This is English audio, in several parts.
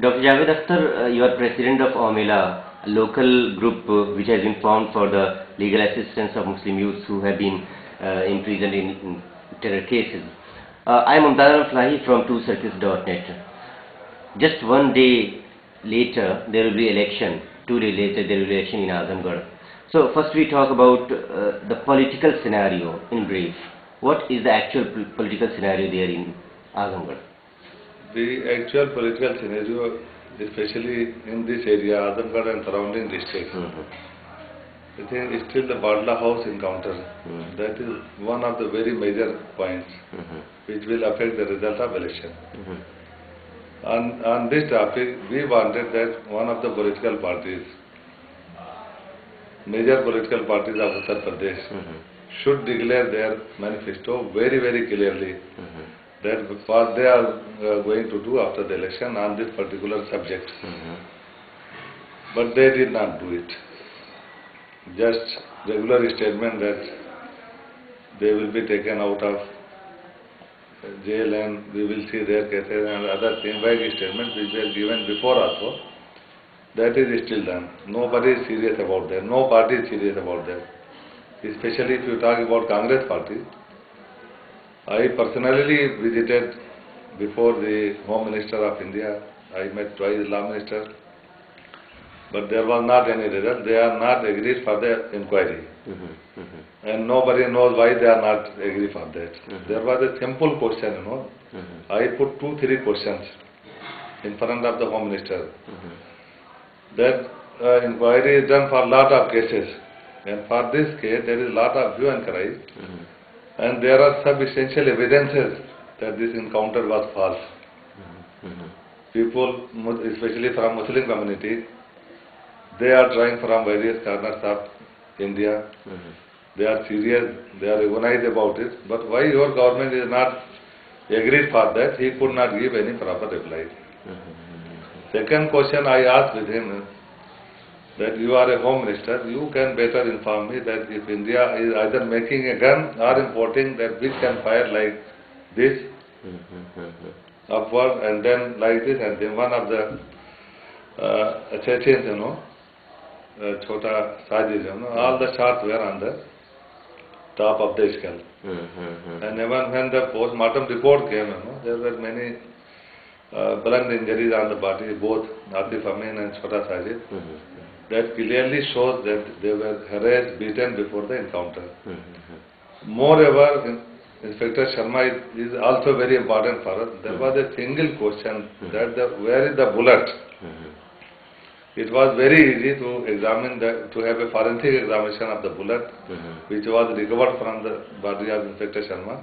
Dr. Javed Akhtar, you are president of OMELA, a local group which has been formed for the legal assistance of Muslim youths who have been imprisoned in terror cases. I am Akhtar from 2circuits.net. Just one day later, there will be election. 2 days later, there will be election in Azamgarh. So first we talk about the political scenario in brief. What is the actual political scenario there in Azamgarh? The actual political scenario, especially in this area, Azamgarh and surrounding districts, I think is still the Badla House encounter. That is one of the very major points which will affect the result of election. On this topic, we wanted that one of the political parties, major political parties of Uttar Pradesh, should declare their manifesto very, very clearly that what they are going to do after the election on this particular subject. But they did not do it. Just regular statement that they will be taken out of jail and we will see their cases and other vague statements which were given before also. That is still done. Nobody is serious about that. No party is serious about that. Especially if you talk about Congress party. I personally visited before the Home Minister of India. I met twice Law Minister. But there was not any result. They are not agreed for the inquiry. And nobody knows why they are not agreed for that. There was a simple question, I put 2-3 questions in front of the Home Minister. That inquiry is done for a lot of cases. And for this case, there is a lot of hue and cry. And there are substantial evidences that this encounter was false. People, especially from Muslim community, they are trying from various corners of India. They are serious, they are organized about it. But why your government is not agreed for that, he could not give any proper reply. Second question I asked with him, that you are a Home Minister, you can better inform me that if India is either making a gun or importing that which can fire like this, upward and then like this, and then one of the Chechens, Chota Sajid, all the shots were on the top of the skull. And even when the post-mortem report came, there were many blunt injuries on the body, both Atif Amin and Chota Sajid. That clearly shows that they were harassed, beaten before the encounter. Moreover, Inspector Sharma is also very important for us. There was a single question that where is the bullet? It was very easy to examine to have a forensic examination of the bullet, which was recovered from the body of Inspector Sharma.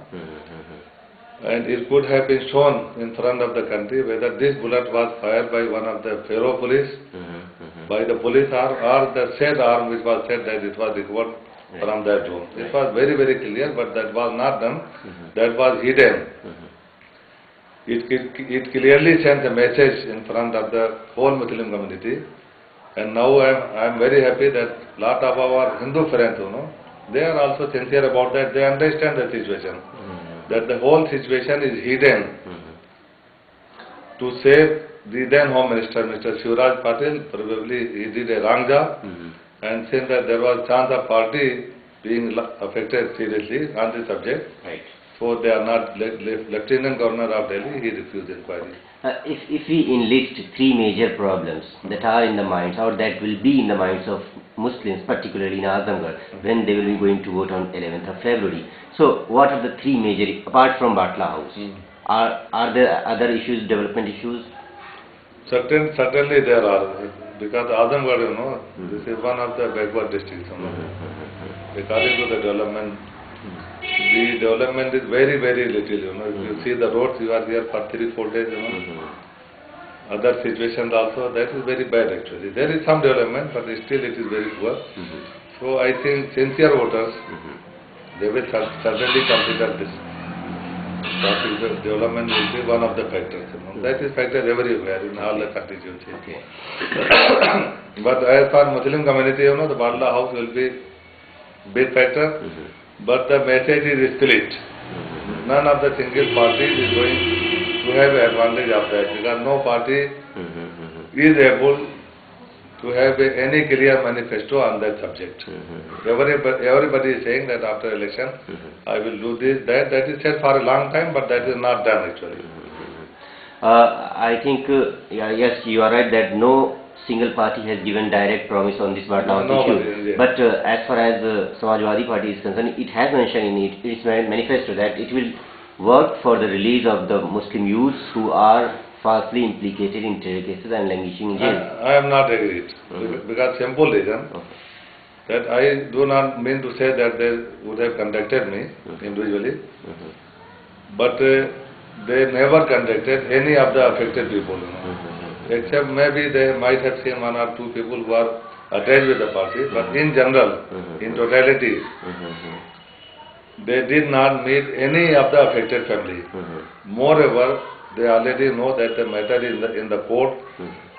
And it could have been shown in front of the country whether this bullet was fired by one of the Pharaoh police, by the police arm, or the said arm which was said that it was recovered from that room. It was very, very clear, but that was not done. That was hidden. It clearly sent a message in front of the whole Muslim community. And now I am very happy that lot of our Hindu friends, they are also sincere about that. They understand the situation. That the whole situation is hidden to save the then Home Minister, Mr. Shivraj Patil. Probably he did a wrong job, and since that there was chance of party being affected seriously on the subject, so they are not Lieutenant Governor of Delhi, he refused inquiry. If we enlist 3 major problems that are in the minds or that will be in the minds of Muslims, particularly in Azamgarh, when they will be going to vote on 11th of February. So what are the 3 major, apart from Batla House? Are there other issues, development issues? Certainly there are, because Azamgarh, this is one of the backward districts. According to the development is very, very little. If you see the roads, you are here for 3-4 days. Other situations also, that is very bad actually. There is some development, but still it is very poor. So I think sincere voters, they will certainly consider this. Traffic development will be one of the factors. That is factor everywhere in all the constituencies. But as for Muslim community, the Badla House will be big factor. But the message is split. None of the single parties is going to have advantage of that, because no party is able to have any clear manifesto on that subject. Everybody is saying that after election, I will do this, that. That is said for a long time, but that is not done actually. I think, yes, you are right that no single party has given direct promise on this Batla issue. But as far as Samajwadi Party is concerned, it has mentioned in its manifesto that it will work for the release of the Muslim youths who are falsely implicated in terror cases and languishing in jail. I am not agreed, because simple reason that I do not mean to say that they would have contacted me individually, but they never contacted any of the affected people, except maybe they might have seen one or two people who are attached with the party, but in general, in totality, they did not meet any of the affected family. Moreover, they already know that the matter is in the court,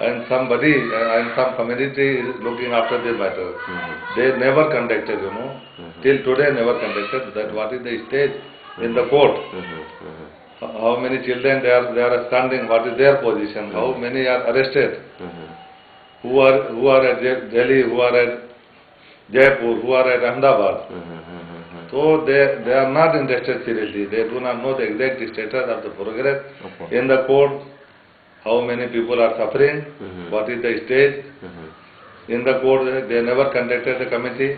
and somebody and some community is looking after the matter. They never contacted, till today never contacted that what is the stage in the court. How many children they are standing, what is their position, how many are arrested, who are at Delhi, who are at Jaipur, who are at Ahmedabad. So they are not interested seriously. They do not know the exact status of the progress in the court, how many people are suffering, what is the stage in the court. They never contacted the committee.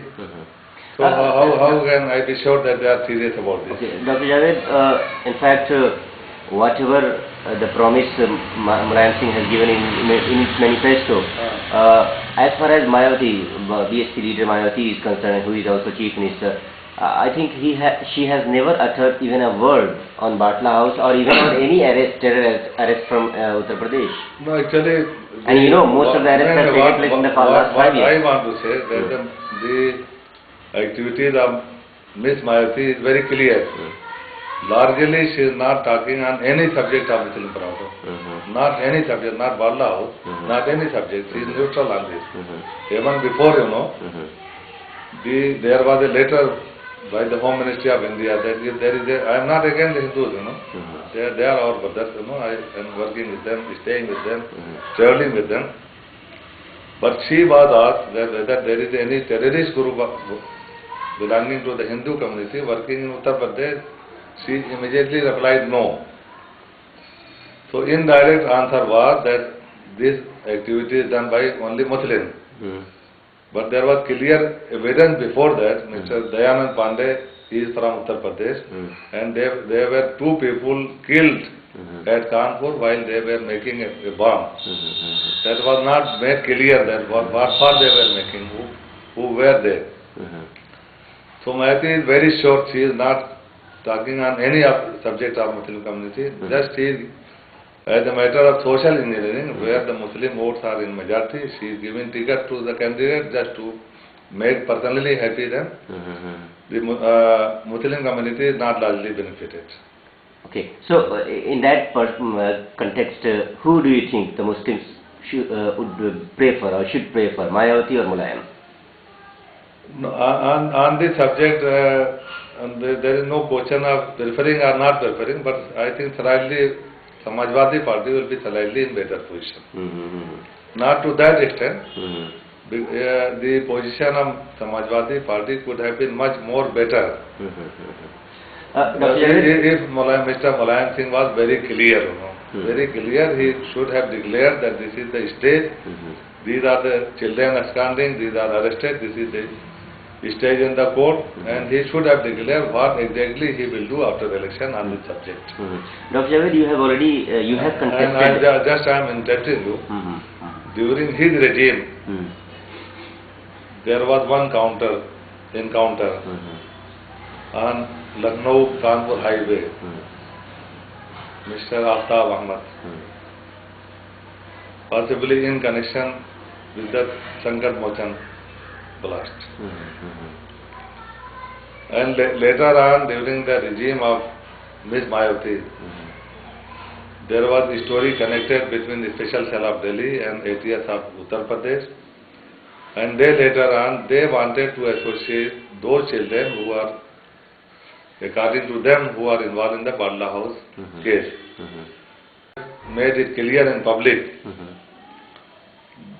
So how can I be sure that they are serious about this? Okay, Dr. Javed, in fact, whatever the promise Mulayam Singh has given in its manifesto, as far as Mayawati, BSP leader Mayawati is concerned, who is also Chief Minister, I think she has never uttered even a word on Batla House or even on any terror arrest from Uttar Pradesh. No, actually, and most of the arrests have taken place in the last 5 years. I want to say that the activities of Ms. Mayawati is very clear. Largely, she is not talking on any subject of Muslim Brotherhood. Not any subject, not Batla House, not any subject. She is neutral on this. Even before, there was a letter by the Home Ministry of India that if there is I am not against the Hindus, they are our brothers, I am working with them, staying with them, traveling with them. But she was asked that whether there is any terrorist group belonging to the Hindu community working in Uttar Pradesh. She immediately replied no. So indirect answer was that this activity is done by only Muslims. But there was clear evidence before that. Mr. Dayanand Pandey is from Uttar Pradesh, and there were two people killed at Kanpur while they were making a bomb. That was not made clear that what for they were making, who were they. So Mayawati is very sure she is not talking on any subject of Muslim community. Just she is, as a matter of social engineering, where the Muslim votes are in majority, she is giving ticket to the candidate just to make personally happy them. The Muslim community is not largely benefited. Okay, so in that context, who do you think the Muslims would pray for or should pray for, Mayawati or Mulayam? No, on this subject, there is no question of preferring or not preferring, but I think slightly Samajwadi Party will be slightly in better position. Not to that extent. The position of Samajwadi Party could have been much more better. If Mr. Mulayam Singh was very clear, very clear, he should have declared that this is the stage, these are the children absconding, these are arrested, this is the stage in the court, and he should have declared what exactly he will do after the election on this subject. Dr. Javed, you have already, you have contested... And I am interrupting you. During his regime, there was one encounter on Lucknow-Kanpur highway. Mr. Akhtar, possibly in connection with the Sankat Mochan blast. And later on, during the regime of Ms. Mayawati, there was a story connected between the Special Cell of Delhi and ATS of Uttar Pradesh, and they later on, they wanted to associate those children who are, according to them, who are involved in the Batla House case. made it clear in public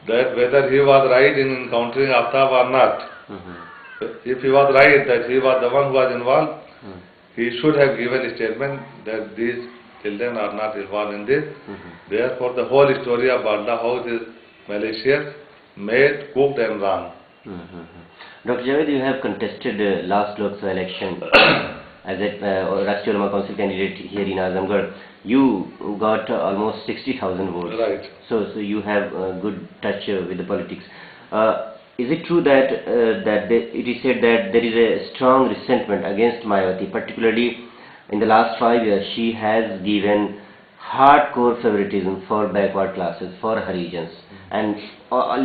that whether he was right in encountering Akhtar or not. If he was right that he was the one who was involved, he should have given a statement that these children are not involved in this. Therefore, the whole story of Balda House is malicious, made, cooked and wrong. Dr. Javed, you have contested last Lok Sabha election as a Rashtriya Ulama Council candidate here in Azamgarh. You got almost 60,000 votes. Right. So you have a good touch with the politics. Is it true that it is said that there is a strong resentment against Mayawati, particularly in the last 5 years she has given hardcore favoritism for backward classes, for Harijans, and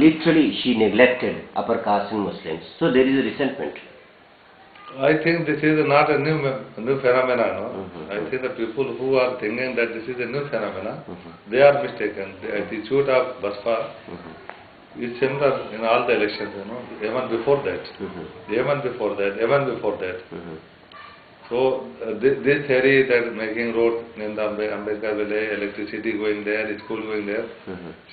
literally she neglected upper caste and Muslims. So there is a resentment. I think this is not a new phenomenon. No? I think the people who are thinking that this is a new phenomenon, they are mistaken. The attitude of Baspa is similar in all the elections, even before that, even before that, even before that. So this theory that making road in the Ambedkar village, electricity going there, school going there,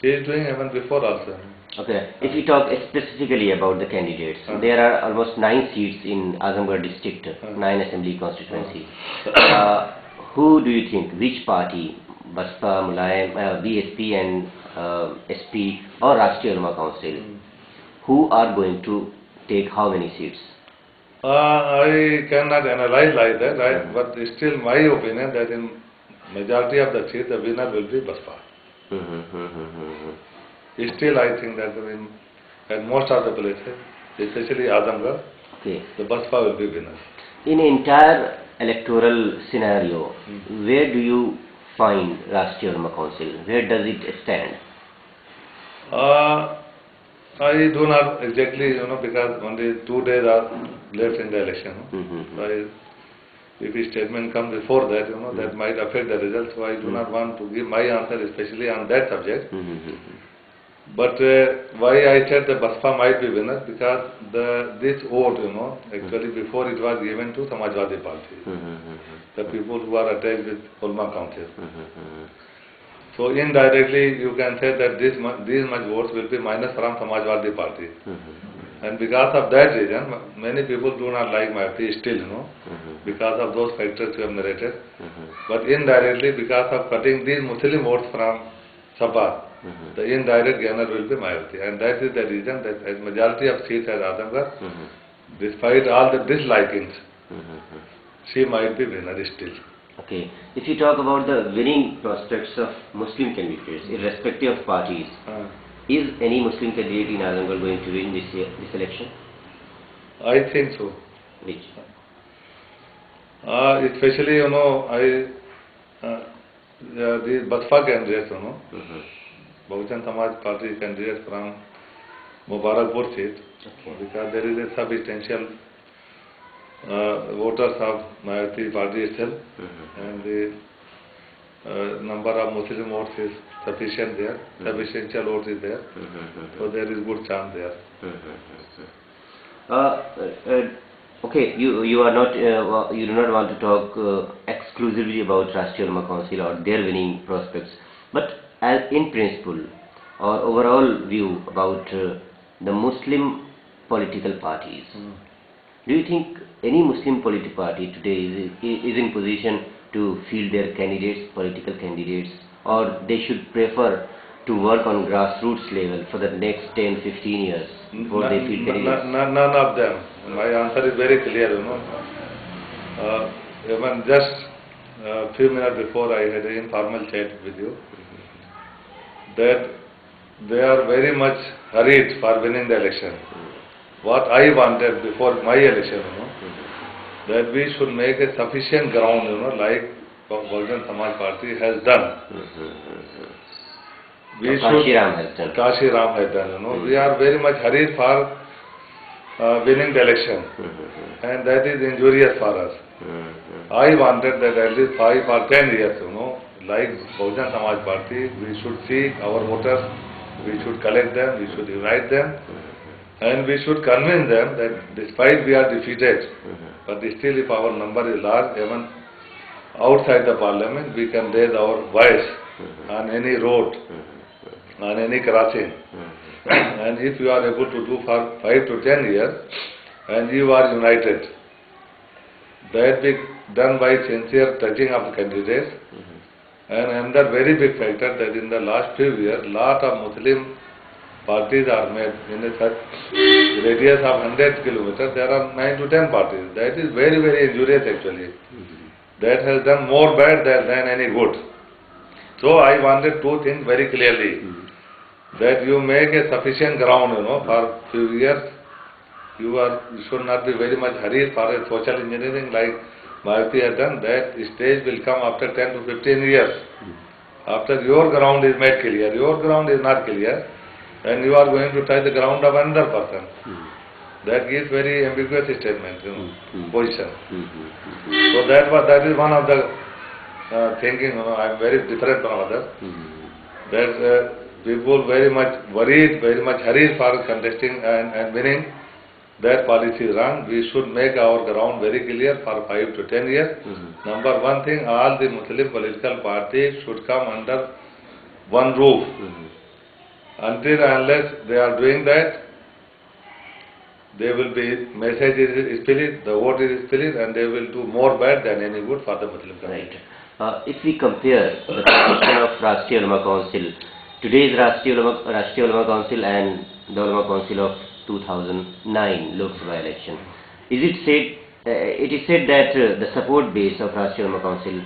she is doing even before also. Okay, if we talk specifically about the candidates, there are almost 9 seats in Azamgarh district, 9 assembly constituency. Who do you think, which party, Baspa, Mulayam, BSP and SP or Rashtriya Ulama Council, who are going to take how many seats? I cannot analyze like that, right? But still my opinion that in majority of the seats the winner will be Baspa. Still I think that in most of the places, especially Azamgarh, the Baspa will be winner. In entire electoral scenario, where do you find Rashtriya Ulama Council? Where does it stand? I do not exactly, because only 2 days are left in the election. So if a statement comes before that, that might affect the result. So I do not want to give my answer, especially on that subject. But why I said the Baspa might be winner, because this vote, actually before it was given to Samajwadi Party, the people who are attached with Ulama Council. So indirectly you can say that these much votes will be minus from Samajwadi Party. And because of that reason, many people do not like Mayawati still, because of those factors you have narrated. But indirectly, because of cutting these Muslim votes from Sabha, the indirect gainer will be Mayawati. And that is the reason that as majority of seats at Azamgarh, despite all the dislikings, she might be winner still. Okay. If you talk about the winning prospects of Muslim candidates, irrespective of parties, is any Muslim candidate in Azamgarh going to win this election? I think so. Which? Especially, the Baspa candidates, Bahujan Samaj Party candidates from Mubarakpur seat, because there is a substantial voters of Mayawati Party itself, and the number of Muslim votes is sufficient there, substantial vote is there, so there is good chance there. Okay, you are not you do not want to talk exclusively about Rashtriya Ulama Council or their winning prospects, but as in principle or overall view about the Muslim political parties. Do you think any Muslim political party today is in position to field their candidates, political candidates, or they should prefer to work on grassroots level for the next 10-15 years before they field candidates? None of them. My answer is very clear, Even just a few minutes before I had an informal chat with you, that they are very much hurried for winning the election. What I wanted before my election, that we should make a sufficient ground, like Bahujan Samaj Party has done. Kashi Ram has done. Kashi Ram has done. We are very much hurried for winning the election, and that is injurious for us. I wanted that at least 5 or 10 years, like Bahujan Samaj Party, we should see our voters, we should collect them, we should unite them, and we should convince them that despite we are defeated, but still if our number is large, even outside the parliament, we can raise our voice on any road, on any crossing. And if you are able to do for 5 to 10 years, and you are united, that be done by sincere touching of the candidates. And another very big factor that in the last few years, lot of Muslim parties are made in a such radius of 100 kilometers. There are 9 to 10 parties. That is very, very injurious actually. That has done more bad than any good. So I wanted to think very clearly that you make a sufficient ground, for few years. You should not be very much hurried for a social engineering like Bharati has done. That stage will come after 10 to 15 years. After your ground is made clear, your ground is not clear, and you are going to touch the ground of another person. That gives very ambiguous statement, position. So that is one of the thinking. I am very different from others. That people very much worried, very much hurried for contesting and winning. That policy is wrong. We should make our ground very clear for 5 to 10 years. Number one thing, all the Muslim political parties should come under one roof. Until and unless they are doing that, they will be, message is split, the vote is split, and they will do more bad than any good for the Muslim community. Right. If we compare the position of Rashtriya Ulama Council, today's Rashtriya Ulama Council and the Ulama Council of 2009 Lok Sabha election, it is said that the support base of Rashtriya Ulama Council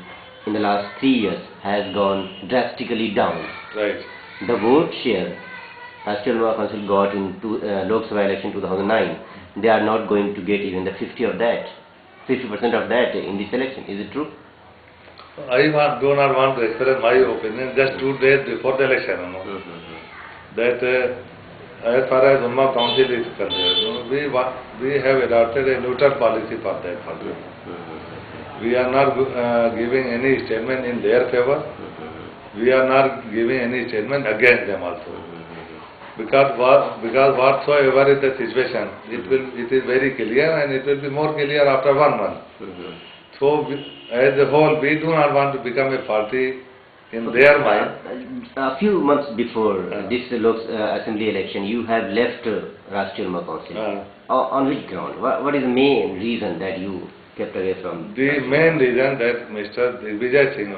in the last 3 years has gone drastically down. Right. The vote share Rashtriya Ulama Council got in Lok Sabha election 2009, they are not going to get even the 50% of that in this election. Is it true? I do not want to express my opinion. Just 2 days before the election, that as far as Ulama Council is concerned, we have adopted a neutral policy for that. We are not giving any statement in their favor. We are not giving any statement against them also. Because whatsoever is the situation, it is very clear, and it will be more clear after 1 month. So as a whole, we do not want to become a party in their mind. A few months before this assembly election, you have left Rashtriya Ulama Council. On which ground? What is the main reason that you kept away from? The main reason that Mr. Vijay Singh,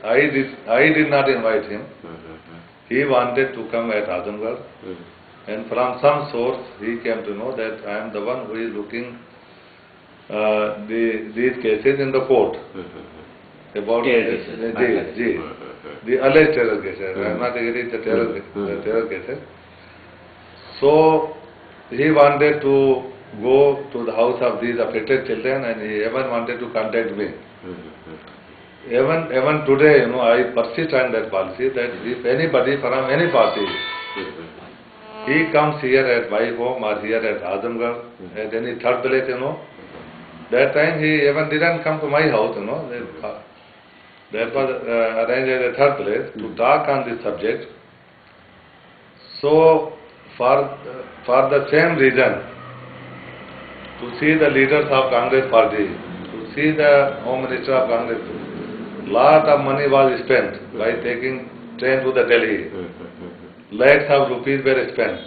I did not invite him. He wanted to come at Azamgarh, and from some source he came to know that I am the one who is looking these cases in the court. About the alleged terror cases. I am not agreeing the terror cases. So he wanted to go to the house of these affected children, and he even wanted to contact me. Even today, I persist on that policy that if anybody from any party, he comes here at my home or here at Azamgarh, at any third place, that time he even didn't come to my house, that was arranged at a third place to talk on this subject. So, for the same reason, to see the leaders of Congress party, to see the Home Minister of Congress, lot of money was spent by taking train to the Delhi. Lakhs of rupees were spent.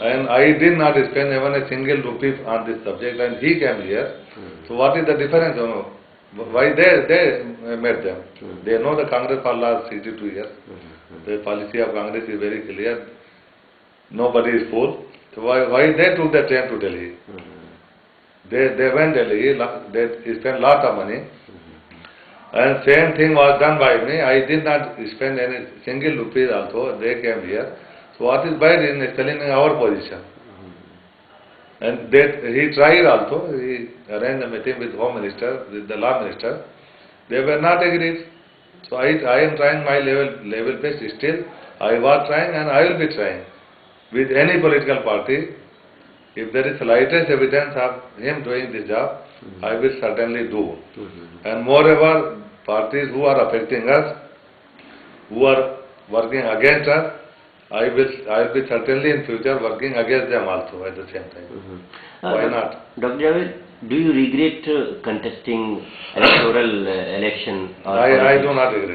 And I did not spend even a single rupee on this subject, and he came here. So what is the difference? Why they made them? They know the Congress for last 62 years. The policy of Congress is very clear. Nobody is fool. So why they took the train to Delhi? They went Delhi, they spent lot of money. And same thing was done by me. I did not spend any single rupees also. They came here. So what is bad in explaining our position? And he tried also. He arranged a meeting with Home Minister, with the Law Minister. They were not agreed. So I am trying my level best still. I was trying and I will be trying. With any political party, if there is slightest evidence of him doing this job, I will certainly do. And moreover, parties who are affecting us, who are working against us, I will be certainly in future working against them also at the same time. Why not? Dr. Javed, do you regret contesting electoral election? I do not regret.